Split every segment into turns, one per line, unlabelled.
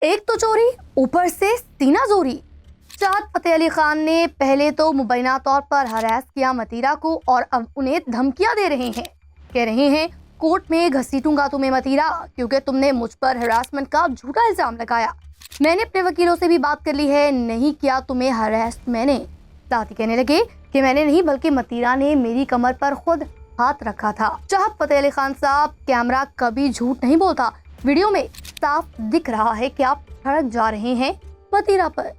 एक तो चोरी, ऊपर से सीना जोरी। चाहत फतेह अली खान ने पहले तो मुबैना तौर पर हरास किया मतीरा को और अब उन्हें धमकियां दे रहे हैं। कह रहे हैं कोर्ट में घसीटूंगा तुम्हें मतीरा, क्योंकि तुमने मुझ पर हरासमेंट का झूठा इल्जाम लगाया। मैंने अपने वकीलों से भी बात कर ली है, नहीं किया तुम्हें हरास मैंने। साथ ही कहने लगे कि मैंने नहीं बल्कि मतीरा ने मेरी कमर पर खुद हाथ रखा था। चाहत फतेह अली खान साहब, कैमरा कभी झूठ नहीं बोलता। वीडियो में साफ दिख रहा है कि आप सड़क जा रहे हैं मतीरा पर।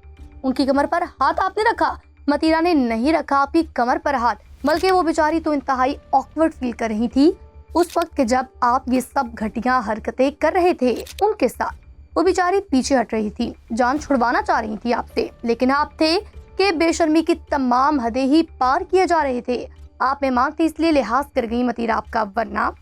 उनकी कमर पर हाथ आपने रखा, मतीरा ने नहीं रखा आपकी कमर पर हाथ, बल्कि वो बेचारी तो इंतहाई ऑकवर्ड फील कर रही थी उस वक्त कि जब आप ये सब घटिया हरकतें कर रहे थे उनके साथ। वो बेचारी पीछे हट रही थी, जान छुड़वाना चाह रही थी आपसे, लेकिन आप थे कि बेशर्मी की तमाम हदें ही पार किए जा रहे थे। आप मेहमान थे इसलिए लिहाज कर गई मतीरा आपका, वरना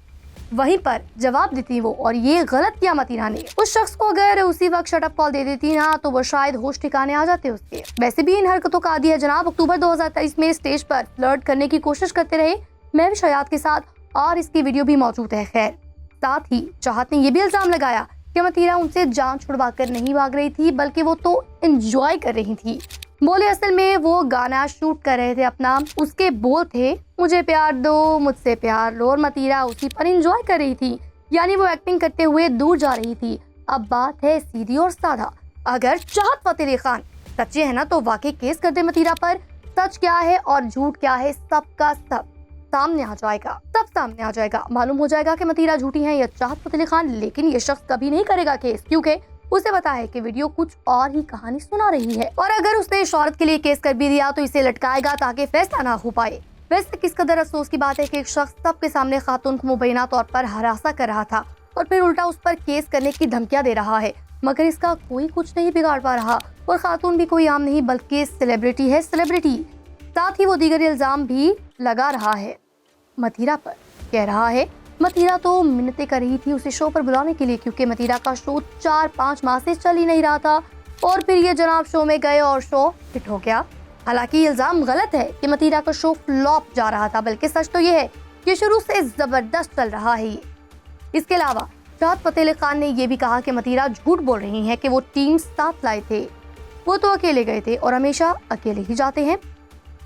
वहीं पर जवाब देती वो। और ये गलत किया मतीरा ने। उस शख्स को अगर उसी वक्त शटअप कॉल दे देती ना तो वो शायद होश ठिकाने आ जाते उसके। वैसे भी इन हरकतों का आदी है जनाब। अक्टूबर 2023 में स्टेज पर फ्लर्ट करने की कोशिश करते रहे महविश हयात के साथ, और इसकी वीडियो भी मौजूद है। खैर, साथ ही चाहत ने यह भी इल्जाम लगाया कि मतीरा उनसे जान छुड़वा कर नहीं भाग रही थी, बल्कि वो तो एंजॉय कर रही थी। बोले असल में वो गाना शूट कर रहे थे अपना, उसके बोल थे मुझे प्यार दो, मुझसे प्यार लो, और मतीरा उसी पर एंजॉय कर रही थी। यानी वो एक्टिंग करते हुए दूर जा रही थी। अब बात है सीधी और साधा, अगर चाहत फतेह अली खान सच्चे है ना तो वाकई केस कर दे मतीरा पर। सच क्या है और झूठ क्या है सबका सब सामने आ जाएगा, सब सामने आ जाएगा। मालूम हो जाएगा कि मतीरा झूठी है या चाहत फतेह अली खान। लेकिन ये शख्स कभी नहीं करेगा केस, क्योंकि उसे पता है कि वीडियो कुछ और ही कहानी सुना रही है, और अगर उसने इस औरत के लिए केस कर भी दिया तो इसे लटकाएगा ताकि फैसला ना हो पाए। वैसे किस कदर अफसोस की बात है कि एक शख्स सबके सामने खातून को मुबैना तौर पर हरासा कर रहा था और फिर उल्टा उस पर केस करने की धमकियां दे रहा है, मगर इसका कोई कुछ नहीं बिगाड़ पा रहा। और खातून भी कोई आम नहीं बल्कि सेलिब्रिटी है, सेलिब्रिटी। साथ ही वो दीगर इल्जाम भी लगा रहा है मतीरा पर। कह रहा है मतीरा तो मिन्नतें कर रही थी उसे शो पर बुलाने के लिए, क्योंकि मतीरा का शो 4-5 माह से चल ही नहीं रहा था, और फिर ये जनाब शो में गए और शो हिट हो गया। हालांकि इल्जाम गलत है कि मतीरा का शो फ्लॉप जा रहा था, बल्कि सच तो ये है कि शुरू से जबरदस्त चल रहा है ये। इसके अलावा चाहत फतेह अली खान ने यह भी कहा कि मतीरा झूठ बोल रही है कि वो टीम साथ लाए थे, वो तो अकेले गए थे और हमेशा अकेले ही जाते हैं।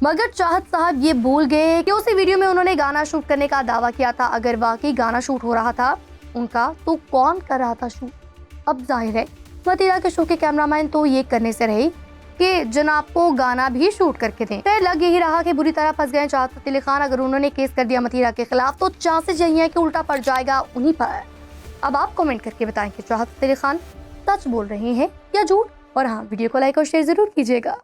मगर चाहत साहब ये भूल गए कि उसी वीडियो में उन्होंने गाना शूट करने का दावा किया था। अगर वाकई गाना शूट हो रहा था उनका तो कौन कर रहा था शूट? अब जाहिर है मतीरा के शो के कैमरामैन तो ये करने से रहे कि जनाब को गाना भी शूट करके दें। फिर लग यही रहा कि बुरी तरह फंस गए चाहत फतेह अली खान। अगर उन्होंने केस कर दिया मतीरा के खिलाफ तो चांसेस यही है कि उल्टा पड़ जाएगा उन्हीं पर। अब आप कमेंट करके बताएं कि चाहत फतेह अली खान सच बोल रहे हैं या झूठ। और हाँ, वीडियो को लाइक और शेयर जरूर कीजिएगा।